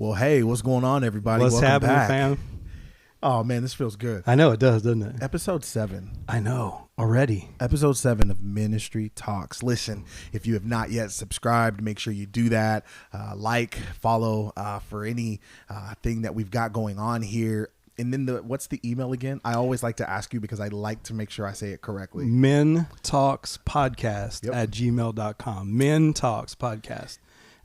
Well, hey, what's going on, everybody? What's Welcome happening, back. fam? Oh, man, this feels good. I know it does, doesn't it? Episode 7. I know already. Episode 7 of Ministry Talks. Listen, if you have not yet subscribed, make sure you do that. Like, follow for any thing that we've got going on here. And then what's the email again? I always like to ask you because I like to make sure I say it correctly. mintalkspodcast at gmail.com. mintalkspodcast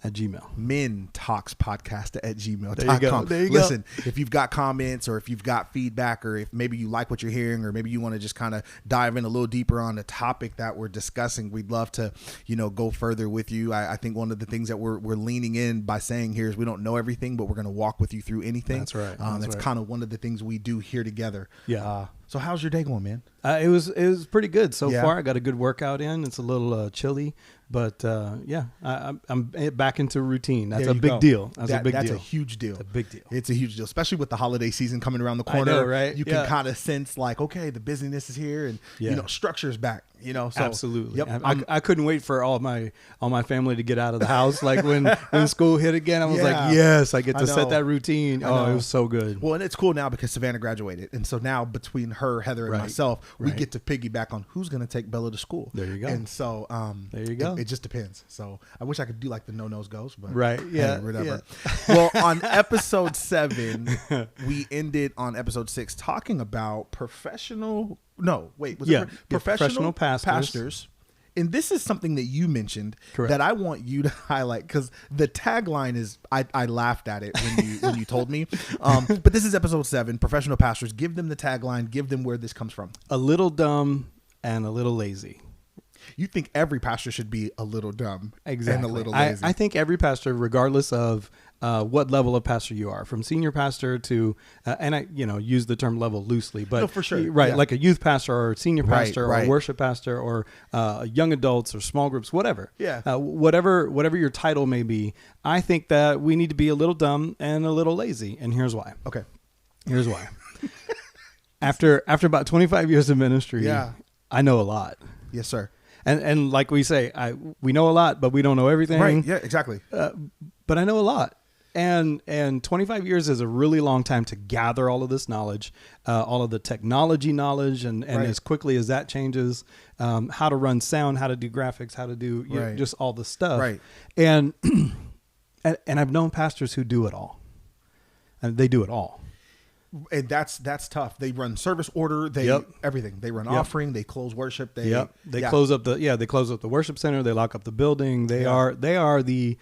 at Gmail. mintalkspodcast at gmail.com. There you go. There you Listen, if you've got comments or if you've got feedback or if maybe you like what you're hearing or maybe you want to just kind of dive in a little deeper on the topic that we're discussing, we'd love to, go further with you. I think one of the things that we're leaning in by saying here is we don't know everything, but we're going to walk with you through anything. That's right. That's kind of one of the things we do here together. Yeah. So how's your day going, man? It was pretty good so far. I got a good workout in. It's a little chilly, but I'm back into routine. That's a big deal. That's a huge deal. It's a big deal. It's a huge deal, especially with the holiday season coming around the corner. I know, right? You can kind of sense like, okay, the busyness is here, and structure's back. So, absolutely. Yep, I couldn't wait for all my family to get out of the house. Like when school hit again, I was like, yes, I get to set that routine. Oh, it was so good. Well, and it's cool now because Savannah graduated, and so now between her, Heather, and myself, we get to piggyback on who's going to take Bella to school. There you go. And so there you go. It just depends. So I wish I could do like the no-nos goes, but whatever. Yeah. Well, on episode 7, we ended on episode 6 talking about professional pastors. And this is something that you mentioned that I want you to highlight because the tagline is, I laughed at it when you told me. But this is episode 7, professional pastors. Give them the tagline. Give them where this comes from. A little dumb and a little lazy. You think every pastor should be a little dumb and a little lazy. I think every pastor, regardless of what level of pastor you are, from senior pastor to, and I use the term level loosely, but no, for sure. Like a youth pastor or a senior pastor or a worship pastor or young adults or small groups, whatever. Whatever your title may be, I think that we need to be a little dumb and a little lazy, and here's why. Okay. Here's why. After about 25 years of ministry, I know a lot. Yes, sir. And like we say, we know a lot, but we don't know everything. Right. Yeah, exactly. But I know a lot. And 25 years is a really long time to gather all of this knowledge, all of the technology knowledge, and as quickly as that changes, how to run sound, how to do graphics, how to do just all the stuff. Right. And I've known pastors who do it all. And they do it all. And that's tough. They run service order. Everything. They run offering. They close worship. They close up the worship center. They lock up the building. They are the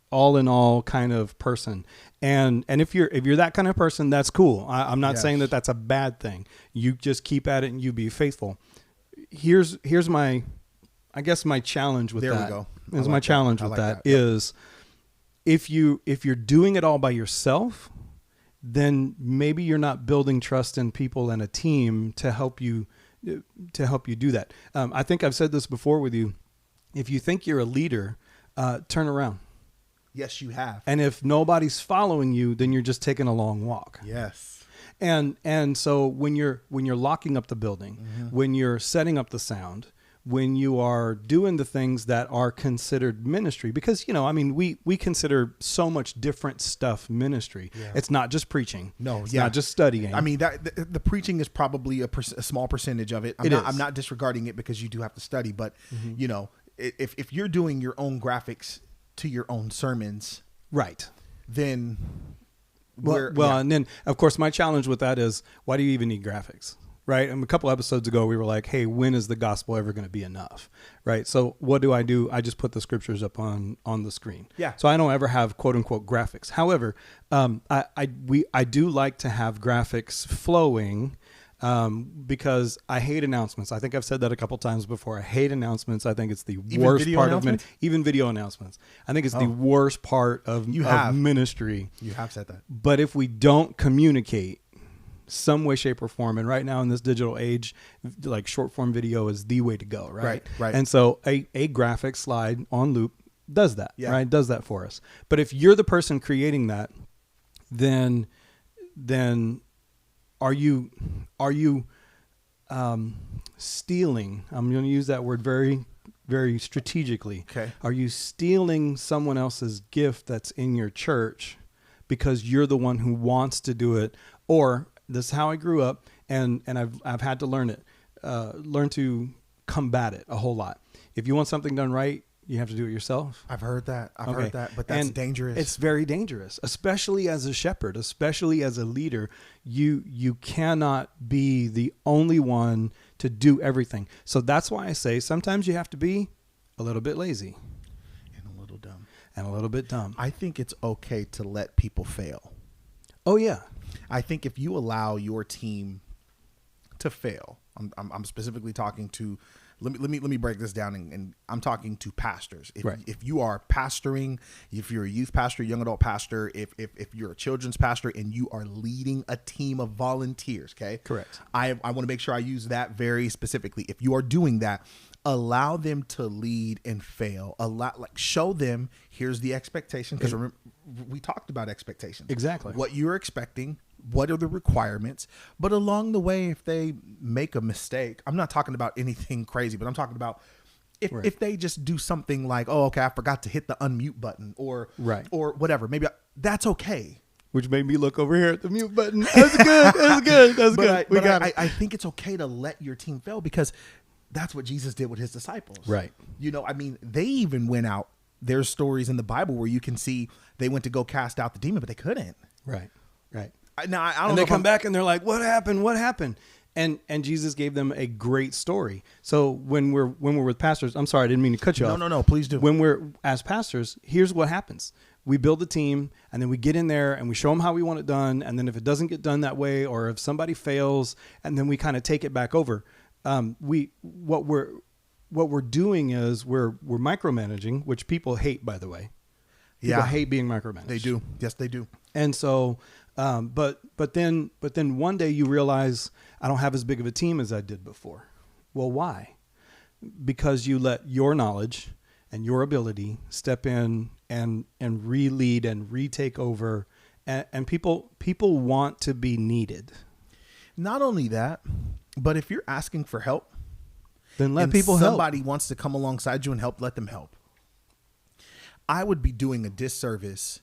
all in all kind of person. And if you're that kind of person, that's cool. I'm not saying that that's a bad thing. You just keep at it and you be faithful. Here's my challenge with that. There we go. My challenge with that is if you're doing it all by yourself, then maybe you're not building trust in people and a team to help you do that. I think I've said this before with you. If you think you're a leader, turn around. Yes, you have. And if nobody's following you, then you're just taking a long walk. Yes. And so when you're locking up the building, when you're setting up the sound, when you are doing the things that are considered ministry, because, we consider so much different stuff ministry. Yeah. It's not just preaching. No, it's not just studying. I mean, the preaching is probably a small percentage of it. I'm not disregarding it because you do have to study, but if you're doing your own graphics to your own sermons, right, then and then of course my challenge with that is, why do you even need graphics? Right. And a couple episodes ago, we were like, hey, when is the gospel ever going to be enough? Right. So what do? I just put the scriptures up on the screen. Yeah. So I don't ever have quote unquote graphics. However, I do like to have graphics flowing because I hate announcements. I think I've said that a couple times before. I hate announcements. I think it's the worst part of even video announcements. I think it's the worst part of ministry. You have said that. But if we don't communicate some way, shape, or form, and right now in this digital age, like short form video is the way to go, right? Right. And so a graphic slide on loop does that, right? Does that for us. But if you're the person creating that, then are you stealing? I'm going to use that word very, very strategically. Okay. Are you stealing someone else's gift that's in your church because you're the one who wants to do it. Or this is how I grew up, and I've had to learn to combat it a whole lot. If you want something done right, you have to do it yourself. I've heard that. But that's dangerous. It's very dangerous, especially as a shepherd, especially as a leader. You cannot be the only one to do everything. So that's why I say sometimes you have to be a little bit lazy. And a little dumb. And a little bit dumb. I think it's okay to let people fail. Oh, yeah. I think if you allow your team to fail, I'm specifically talking to, let me break this down, and I'm talking to pastors. If you are pastoring, if you're a youth pastor, young adult pastor, if you're a children's pastor and you are leading a team of volunteers, okay? Correct. I want to make sure I use that very specifically. If you are doing that, allow them to lead and fail. Show them, here's the expectation, because remember, we talked about expectations. Exactly. What you're expecting, what are the requirements, but along the way, if they make a mistake, I'm not talking about anything crazy, but I'm talking about if they just do something like, oh, okay, I forgot to hit the unmute button or whatever, maybe that's okay. Which made me look over here at the mute button. That's good. That's good. That's good. I think it's okay to let your team fail, because that's what Jesus did with his disciples. Right. They even went out. There's stories in the Bible where you can see they went to go cast out the demon, but they couldn't. Right. Now, I don't know. And they come back and they're like, "What happened? What happened?" And Jesus gave them a great story. So when we're with pastors, I'm sorry, I didn't mean to cut you off. No, please do. When we're as pastors, here's what happens: we build a team, and then we get in there and we show them how we want it done. And then if it doesn't get done that way, or if somebody fails, and then we kind of take it back over. What we're doing is we're micromanaging, which people hate, by the way. People hate being micromanaged. They do. Yes, they do. And so, but then one day you realize I don't have as big of a team as I did before. Well, why? Because you let your knowledge and your ability step in and re-lead and retake over, and people want to be needed. Not only that, but if you're asking for help, then let people help. Somebody wants to come alongside you and help, let them help. I would be doing a disservice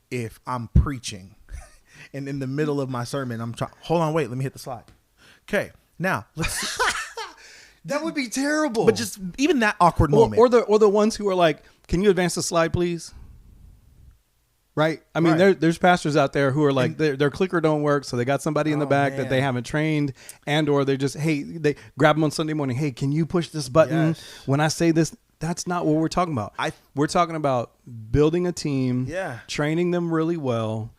if I'm preaching and in the middle of my sermon, I'm trying, hold on, wait, let me hit the slide. Okay, now let's that would be terrible. But just even that awkward moment. Or the ones who are like, can you advance the slide, please? Right. I mean, there's pastors out there who are like, their clicker don't work, so they got somebody in the back that they haven't trained, or they just, they grab them on Sunday morning. Hey, can you push this button when I say this? That's not what we're talking about. We're talking about building a team, training them really well,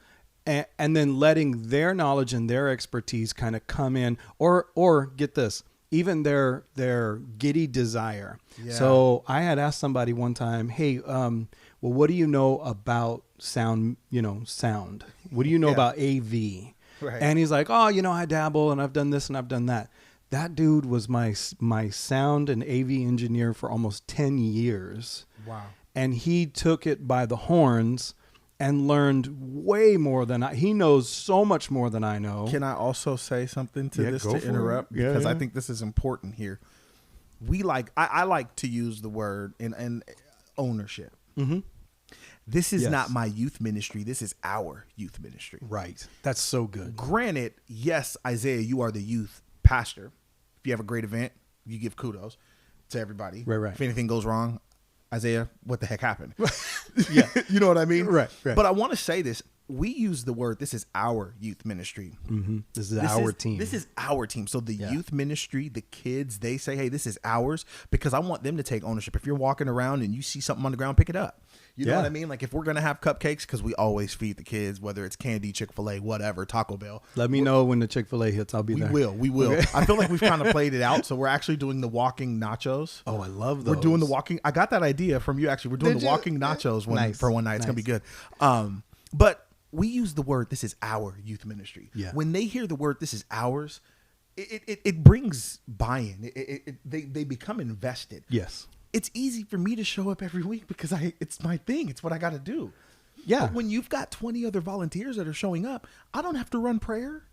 and then letting their knowledge and their expertise kind of come in, or get this, even their giddy desire. Yeah. So I had asked somebody one time, hey, well, what do you know about sound? What do you know about AV? Right. And he's like, oh, I dabble and I've done this and I've done that. That dude was my sound and AV engineer for almost 10 years. Wow. And he took it by the horns and learned way more than he knows so much more than I know. Can I also say something to this to interrupt? Because I think this is important here. I like to use the word in ownership. Mm-hmm. This is not my youth ministry. This is our youth ministry. Right. That's so good. Granted, yes, Isaiah, you are the youth pastor. If you have a great event, you give kudos to everybody. Right. If anything goes wrong, Isaiah, what the heck happened? Yeah. You know what I mean? Right. But I want to say this. We use the word, this is our youth ministry. Mm-hmm. This is our team. This is our team. So the youth ministry, the kids, they say, hey, this is ours, because I want them to take ownership. If you're walking around and you see something on the ground, pick it up. You know what I mean? Like if we're going to have cupcakes, because we always feed the kids, whether it's candy, Chick-fil-A, whatever, Taco Bell. Let me know when the Chick-fil-A hits. I'll be there. We will. Okay. I feel like we've kind of played it out. So we're actually doing the walking nachos. Oh, I love those. We're doing the walking. I got that idea from you, actually. We're doing the walking nachos for one night. It's going to be good. But we use the word, this is our youth ministry. Yeah. When they hear the word, this is ours, it brings buy-in. They become invested. Yes. It's easy for me to show up every week because it's my thing. It's what I got to do. Yeah. But when you've got 20 other volunteers that are showing up, I don't have to run prayer.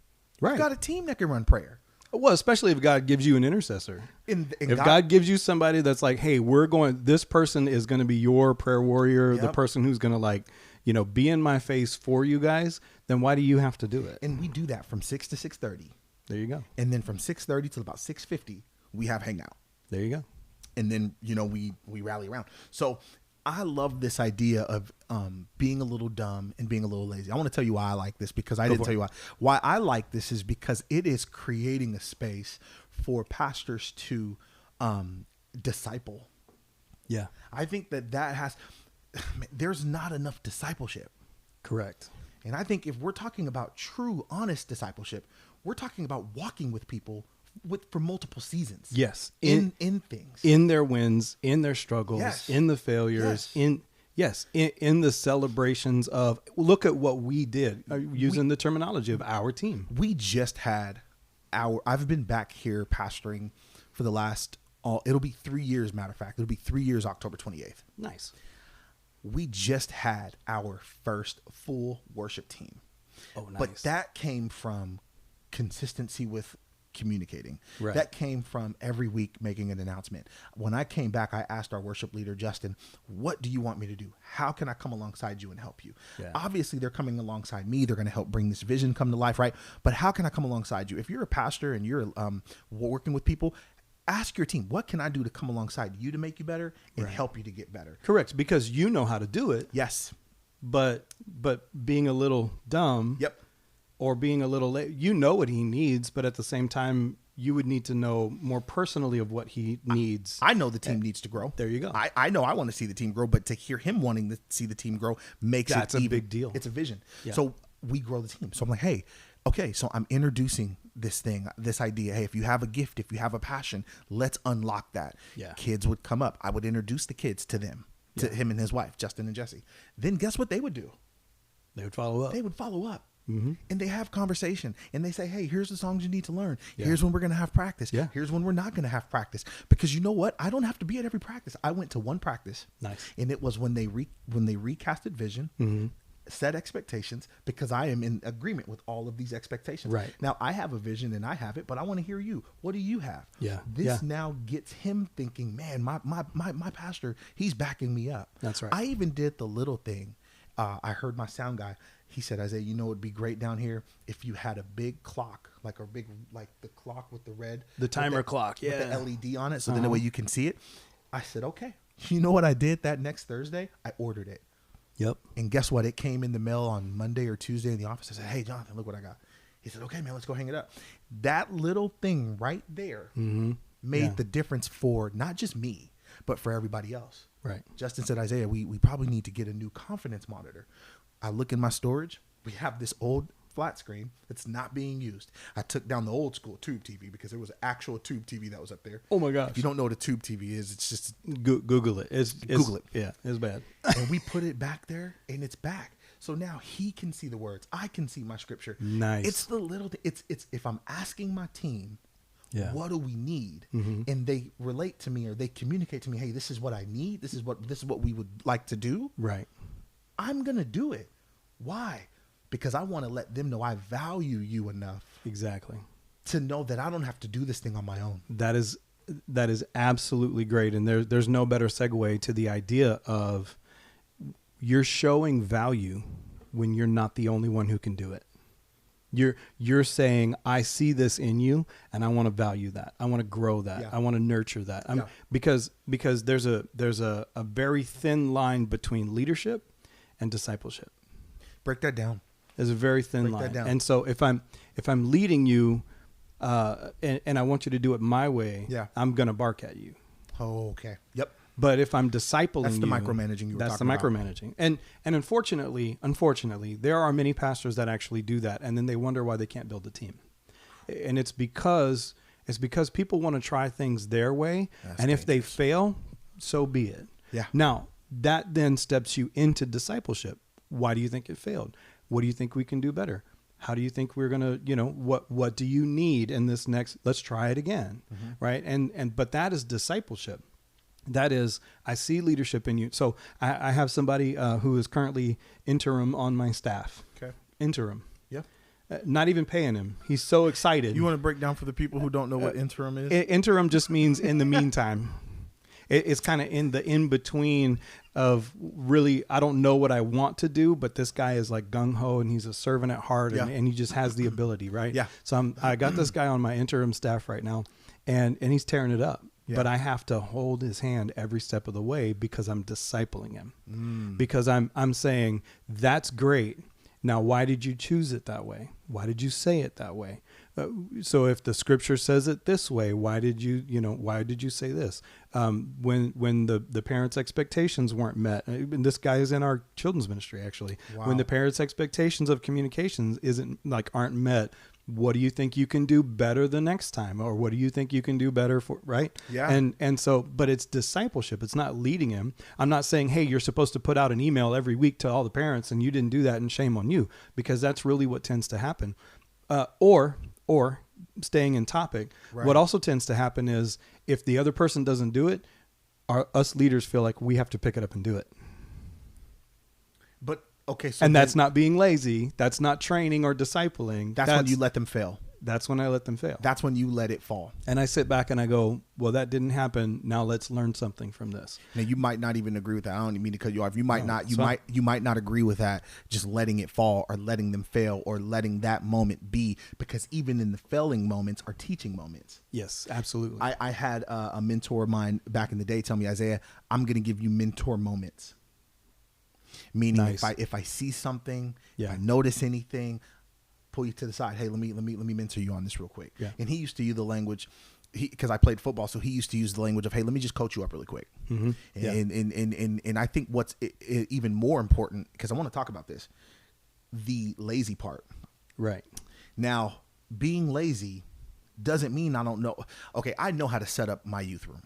Right. I've got a team that can run prayer. Well, especially if God gives you an intercessor. If God gives you somebody that's like, hey, this person is going to be your prayer warrior, the person who's going to be in my face for you guys, then why do you have to do it? And we do that from 6 to 6:30. There you go. And then from 6:30 till about 6:50, we have hangout. There you go. And then, we rally around. So I love this idea of being a little dumb and being a little lazy. I want to tell you why I like this, because I didn't tell you why. Why I like this is because it is creating a space for pastors to disciple. Yeah. I think there's not enough discipleship. Correct. And I think if we're talking about true, honest discipleship, we're talking about walking with people for multiple seasons. Yes. In things. In their wins, in their struggles, Yes. in the failures, Yes. in the celebrations of, look at what we did, using the terminology of our team. We just had I've been back here pastoring for the last, it'll be 3 years, matter of fact. It'll be 3 years, October 28th. Nice. We just had our first full worship team. Oh, nice. But that came from consistency with communicating. Right. That came from every week making an announcement. When I came back, I asked our worship leader, Justin, what do you want me to do? How can I come alongside you and help you? Yeah. Obviously, they're coming alongside me. They're going to help bring this vision come to life, right? But how can I come alongside you? If you're a pastor and you're working with people, ask your team, what can I do to come alongside you to make you better and help you to get better? Correct. Because you know how to do it. Yes. But being a little dumb. Yep. Or being a little late, you know what he needs, but at the same time, you would need to know more personally of what he needs. I know the team needs to grow. There you go. I know I want to see the team grow, but to hear him wanting to see the team grow makes That's it a big deal. It's a vision. Yeah. So we grow the team. So I'm like, hey, okay, so I'm introducing this thing, this idea. Hey, if you have a gift, if you have a passion, let's unlock that. Yeah. Kids would come up. I would introduce the kids to them, to him and his wife, Justin and Jesse. Then guess what they would do? They would follow up. They would follow up. Mm-hmm. And they have conversation and they say, hey, here's the songs you need to learn. Yeah. Here's when we're going to have practice. Yeah. Here's when we're not going to have practice. Because you know what? I don't have to be at every practice. I went to one practice. Nice. And it was when they recasted vision, Mm-hmm. set expectations, because I am in agreement with all of these expectations. Right. Now I have a vision and I have it, but I want to hear you. What do you have? Yeah. This now gets him thinking, man, my pastor, he's backing me up. That's right. I even did the little thing. I heard my sound guy. He said, Isaiah, you know, it'd be great down here if you had a big clock, like the clock with the red, The timer clock, with yeah. the LED on it, so then the way you can see it. I said, okay. You know what I did that next Thursday? I ordered it. Yep. And guess what? It came in the mail on Monday or Tuesday in the office. I said, hey, Jonathan, look what I got. He said, okay, man, let's go hang it up. That little thing right there made the difference for not just me, but for everybody else. Right. Justin said, Isaiah, we probably need to get a new confidence monitor. I look in my storage. We have this old flat screen that's not being used. I took down the old school tube TV because there was an actual tube TV that was up there. Oh my gosh. If you don't know what a tube TV is, it's just Google it. Google it. Yeah, it's bad. and we put it back there and it's back. So now he can see the words. I can see my scripture. Nice. It's the little thing. It's if I'm asking my team, what do we need? Mm-hmm. And they relate to me or they communicate to me, hey, this is what I need. This is what we would like to do. Right. I'm going to do it. Why? Because I want to let them know I value you enough Exactly. to know that I don't have to do this thing on my own. That is absolutely great. And there's no better segue to the idea of you're showing value when you're not the only one who can do it. You're saying, I see this in you and I want to value that. I want to grow that. Yeah. I want to nurture that. Because there's a very thin line between leadership and discipleship. Break that down. There's a very thin Break line. that down. And so if I'm leading you and I want you to do it my way, I'm going to bark at you. Oh, okay. Yep. But if I'm discipling That's the you, micromanaging you were that's the talking about. micromanaging. And unfortunately, there are many pastors that actually do that, and then they wonder why they can't build a team. And it's because people want to try things their way, and if they fail, so be it. Yeah. Now, that then steps you into discipleship. Why do you think it failed? What do you think we can do better? How do you think we're going to, what do you need in this next, let's try it again. Mm-hmm. Right. But that is discipleship. That is, I see leadership in you. So I have somebody who is currently interim on my staff. Okay. Interim. Yeah. Not even paying him. He's so excited. You want to break down for the people who don't know what interim is? Interim just means in the meantime. It's kind of in the in between of really, I don't know what I want to do, but this guy is like gung ho and he's a servant at heart, and he just has the ability, right? Yeah. So I got this guy on my interim staff right now, and he's tearing it up. Yeah. But I have to hold his hand every step of the way because I'm discipling him. Because I'm saying, that's great. Now, why did you choose it that way? Why did you say it that way? So if the scripture says it this way, why did you say this? When the parents' expectations weren't met, and this guy is in our children's ministry, actually. Wow. When the parents' expectations of communications aren't met, what do you think you can do better the next time? Or what do you think you can do better for, right? Yeah. And so, but it's discipleship. It's not leading him. I'm not saying, hey, you're supposed to put out an email every week to all the parents and you didn't do that and shame on you, because that's really what tends to happen. Or staying in topic, right. What also tends to happen is if the other person doesn't do it, us leaders feel like we have to pick it up and do it. But okay, so and that's not being lazy. That's not training or discipling. That's when you let them fail. That's when I let them fail. That's when you let it fall. And I sit back and I go, well, that didn't happen. Now let's learn something from this. Now you might not even agree with that. I don't mean to cut you off. You might not agree with that. Just letting it fall or letting them fail or letting that moment be, because even in the failing moments are teaching moments. Yes, absolutely. I had a mentor of mine back in the day tell me, Isaiah, I'm going to give you mentor moments. Meaning Nice. if I see something, Yeah. if I notice anything, pull you to the side. Hey, let me mentor you on this real quick. Yeah. And he used to use the language, because I played football, so he used to use the language of, hey, let me just coach you up really quick. Mm-hmm. Yeah. And I think what's even more important, because I want to talk about this, the lazy part. Right. Now, being lazy doesn't mean I don't know. Okay, I know how to set up my youth room.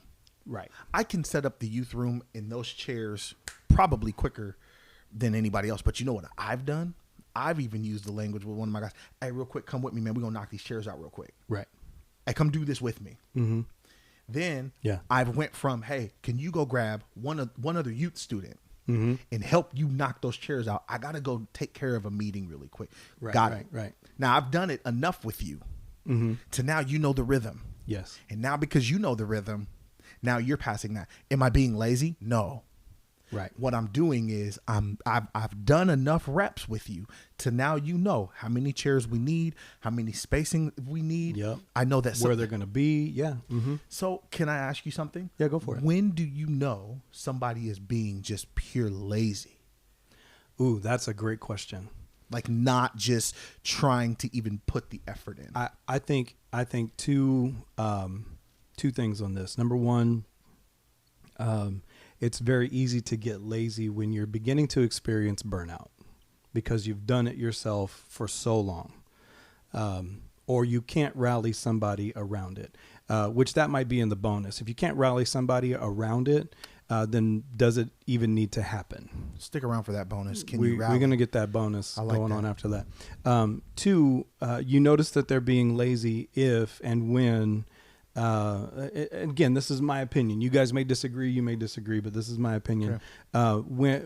Right. I can set up the youth room in those chairs probably quicker than anybody else. But you know what I've done? I've even used the language with one of my guys. Hey, real quick, come with me, man. We're going to knock these chairs out real quick. Right. Hey, come do this with me. Mm-hmm. Then Yeah. I've went from, hey, can you go grab one other youth student Mm-hmm. and help you knock those chairs out? I got to go take care of a meeting really quick. Right. Got right. it. Right. Now, I've done it enough with you Mm-hmm. to now you know the rhythm. Yes. And now because you know the rhythm, now you're passing that. Am I being lazy? No. Right. What I'm doing is I've done enough reps with you to now you know how many chairs we need, how many spacing we need. Yep. I know that Where they're going to be. Yeah. Mm-hmm. So can I ask you something? Yeah, go for it. When do you know somebody is being just pure lazy? Ooh, that's a great question. Like not just trying to even put the effort in. I think two things on this. Number one, it's very easy to get lazy when you're beginning to experience burnout because you've done it yourself for so long, or you can't rally somebody around it, which that might be in the bonus. If you can't rally somebody around it, then does it even need to happen? Stick around for that bonus. We're going to get that bonus going on after that. Two, you notice that they're being lazy if and when, again, this is my opinion. You guys may disagree, but this is my opinion. Okay.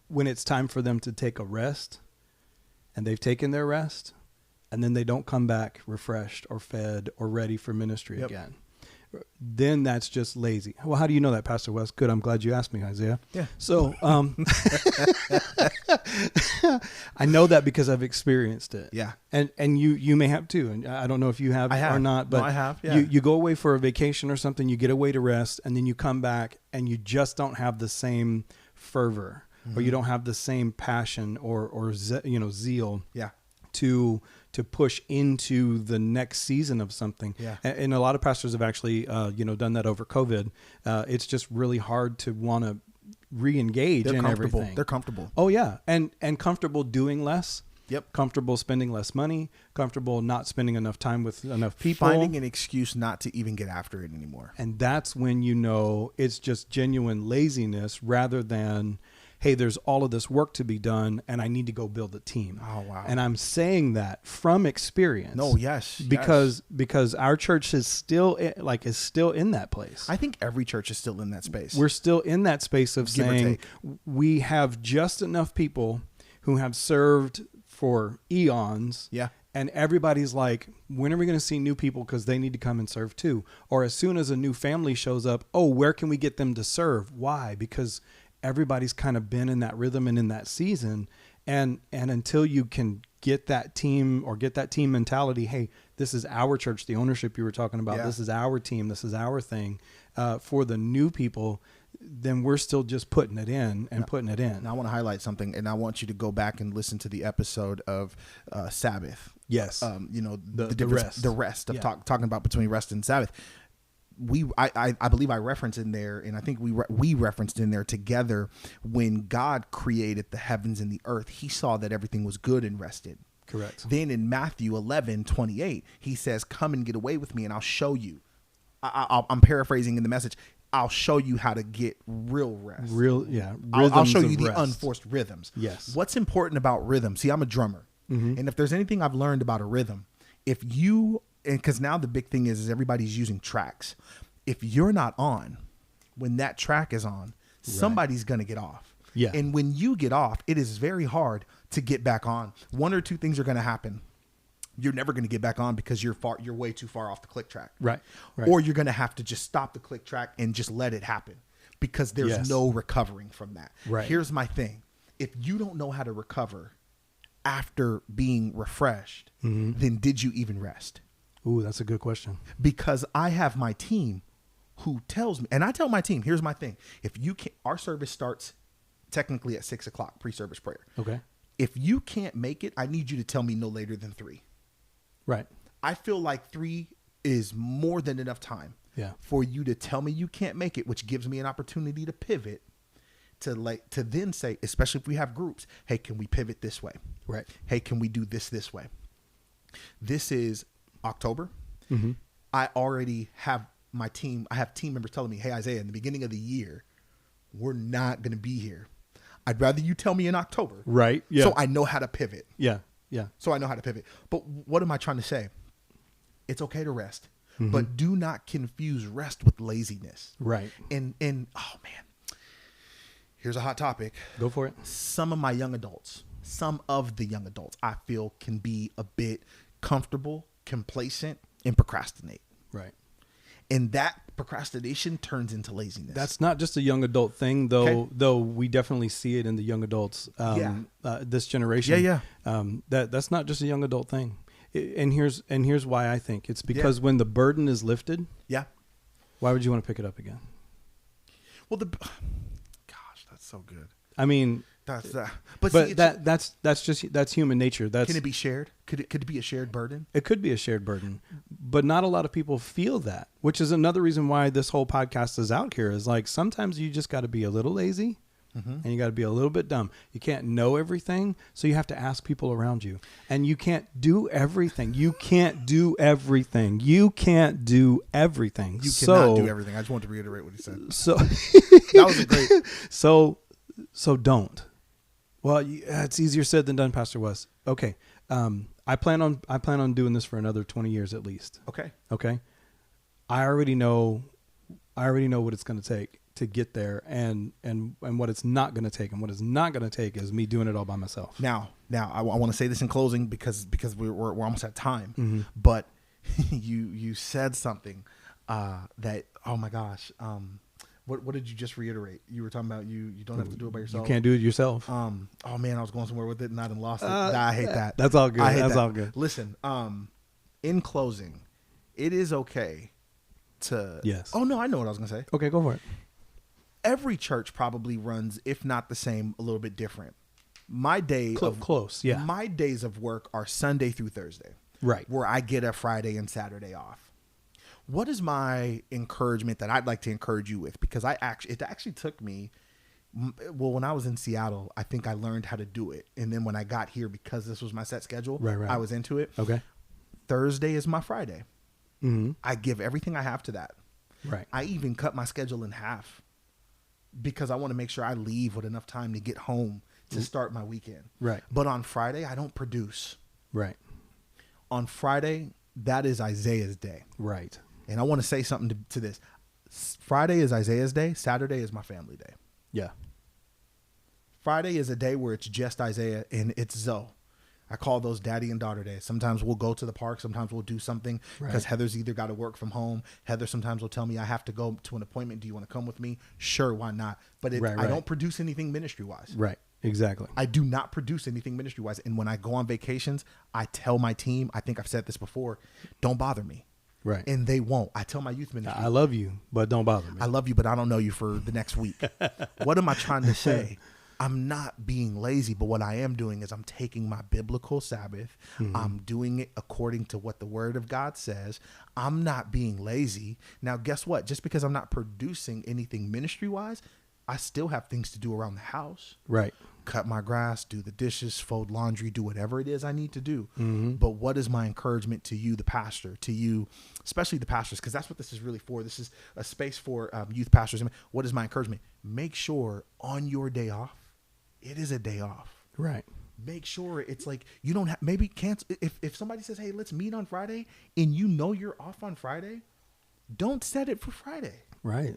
When it's time for them to take a rest and they've taken their rest and then they don't come back refreshed or fed or ready for ministry again. Then that's just lazy. Well, how do you know that, Pastor West? Good. I'm glad you asked me, Isaiah. Yeah. So, I know that because I've experienced it. Yeah. And you may have too. And I don't know if you have, or not, but no, I have. Yeah. you go away for a vacation or something, you get away to rest, and then you come back and you just don't have the same fervor, or you don't have the same passion or zeal. Yeah. To push into the next season of something. Yeah. And a lot of pastors have actually, done that over COVID. It's just really hard to want to re-engage in everything. They're comfortable. Oh yeah. And comfortable doing less. Yep. Comfortable spending less money, comfortable not spending enough time with enough people. Finding an excuse not to even get after it anymore. And that's when you know it's just genuine laziness rather than, hey, there's all of this work to be done and I need to go build a team. Oh, wow. And I'm saying that from experience. No, yes. Because our church is still in that place. I think every church is still in that space. We're still in that space of Give or saying take. we have just enough people who have served for eons. Yeah. And everybody's like, when are we going to see new people? Because they need to come and serve too. Or as soon as a new family shows up, oh, where can we get them to serve? Why? Because everybody's kind of been in that rhythm and in that season. And until you can get that team or get that team mentality, hey, this is our church, the ownership you were talking about, this is our team, this is our thing, for the new people, then we're still just putting it in and putting it in. Now I want to highlight something, and I want you to go back and listen to the episode of Sabbath. Yes. The difference, the rest of talking about between rest and Sabbath. I believe I referenced in there, and I think we referenced in there together, when God created the heavens and the earth, he saw that everything was good and rested. Correct. Then in Matthew 11:28, he says, come and get away with me and I'll show you. I'm paraphrasing in the Message. I'll show you how to get real rest. I'll show you the unforced rhythms. Yes. What's important about rhythm? See, I'm a drummer. Mm-hmm. And if there's anything I've learned about a rhythm, because now the big thing is everybody's using tracks. If you're not on, when that track is on, somebody's going to get off. Yeah. And when you get off, it is very hard to get back on. One or two things are going to happen. You're never going to get back on because you're way too far off the click track. Right. Or you're going to have to just stop the click track and just let it happen, because there's no recovering from that. Right. Here's my thing. If you don't know how to recover after being refreshed, then did you even rest? Ooh, that's a good question. Because I have my team who tells me, and I tell my team, here's my thing. If you can't, our service starts technically at 6:00, pre-service prayer. Okay. If you can't make it, I need you to tell me no later than 3. Right. I feel like 3 is more than enough time for you to tell me you can't make it, which gives me an opportunity to pivot, to then say, especially if we have groups, hey, can we pivot this way? Right. Hey, can we do this way? This is October. Mm-hmm. I already have my team. I have team members telling me, hey, Isaiah, in the beginning of the year, we're not going to be here. I'd rather you tell me in October. Right. Yeah. So I know how to pivot. Yeah. Yeah. So I know how to pivot. But what am I trying to say? It's okay to rest, but do not confuse rest with laziness. Right. And oh man, here's a hot topic. Go for it. Some of the young adults, I feel can be a bit comfortable, complacent, and procrastinate. Right. And that procrastination turns into laziness. That's not just a young adult thing, though. Okay. Though we definitely see it in the young adults, this generation. Yeah. That's not just a young adult thing. And here's why I think it's because when the burden is lifted, why would you want to pick it up again? Well, gosh, that's so good. I mean, that's human nature. Can it be shared? Could it be a shared burden? It could be a shared burden, but not a lot of people feel that, which is another reason why this whole podcast is out here. Is like sometimes you just got to be a little lazy, and you got to be a little bit dumb. You can't know everything, so you have to ask people around you, and you can't do everything. You can't do everything. You cannot do everything. I just want to reiterate what he said. So that was a great. So don't. Well, it's easier said than done, Pastor Wes. Okay. I plan on doing this for another 20 years at least. Okay. I already know what it's going to take to get there, and what it's not going to take, and what it's not going to take is me doing it all by myself. Now I want to say this in closing because we're almost at time, but you said something that, oh my gosh, What did you just reiterate? You were talking about you don't have to do it by yourself. You can't do it yourself. Oh man, I was going somewhere with it and I done lost it. I hate that. That's all good. That's all good. Listen, in closing, it is okay to. Yes. Oh no, I know what I was gonna say. Okay, go for it. Every church probably runs, if not the same, a little bit different. My days My days of work are Sunday through Thursday. Right. Where I get a Friday and Saturday off. What is my encouragement that I'd like to encourage you with? Because it actually took me, when I was in Seattle, I think I learned how to do it. And then when I got here, because this was my set schedule, I was into it. Okay. Thursday is my Friday. Mm-hmm. I give everything I have to that. Right. I even cut my schedule in half because I want to make sure I leave with enough time to get home to start my weekend. Right. But on Friday, I don't produce. Right. On Friday, that is Isaiah's day. Right. And I want to say something to this. Friday is Isaiah's day. Saturday is my family day. Yeah. Friday is a day where it's just Isaiah and it's Zoe. I call those daddy and daughter days. Sometimes we'll go to the park. Sometimes we'll do something because Heather's either got to work from home. Heather sometimes will tell me I have to go to an appointment. Do you want to come with me? Sure, why not? But I don't produce anything ministry-wise. Right, exactly. I do not produce anything ministry-wise. And when I go on vacations, I tell my team, I think I've said this before, don't bother me. Right. And they won't. I tell my youth ministry, I love you, but don't bother me. I love you, but I don't know you for the next week. What am I trying to say? I'm not being lazy, but what I am doing is I'm taking my biblical Sabbath. I'm doing it according to what the word of God says. I'm not being lazy. Now, guess what? Just because I'm not producing anything ministry-wise, I still have things to do around the house. Right. Cut my grass, do the dishes, fold laundry, do whatever it is I need to do. But what is my encouragement to you, the pastor, to you, especially the pastors, because that's what this is really for. This is a space for youth pastors. What is my encouragement? Make sure on your day off, it is a day off. Right. Make sure it's like you don't have, maybe cancel. If somebody says, hey, let's meet on Friday, and you know you're off on Friday, don't set it for Friday. Right.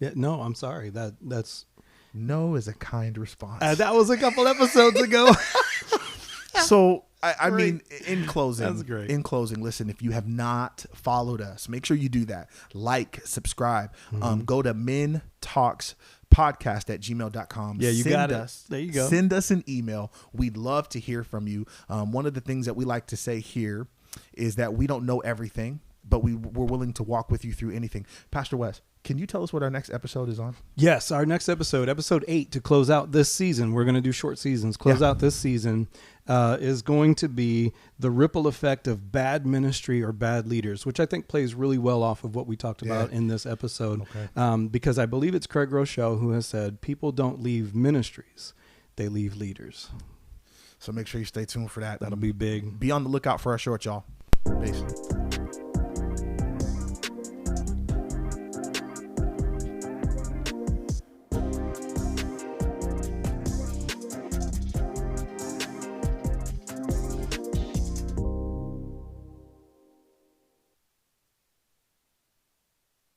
Yeah. No, I'm sorry. That's. No is a kind response. That was a couple episodes ago. So, I mean, in closing, That's great. In closing, listen, if you have not followed us, make sure you do that. Like, subscribe, go to mintalkspodcast@gmail.com. Yeah, you got it. There you go. Send us an email. We'd love to hear from you. One of the things that we like to say here is that we don't know everything, but we're willing to walk with you through anything. Pastor Wes, can you tell us what our next episode is on? Yes, our next episode 8, to close out this season. We're going to do short seasons. Close out this season is going to be the ripple effect of bad ministry or bad leaders, which I think plays really well off of what we talked about in this episode. Okay. Because I believe it's Craig Rochelle who has said, people don't leave ministries, they leave leaders. So make sure you stay tuned for that. That'll be big. Be on the lookout for our short, y'all. Peace.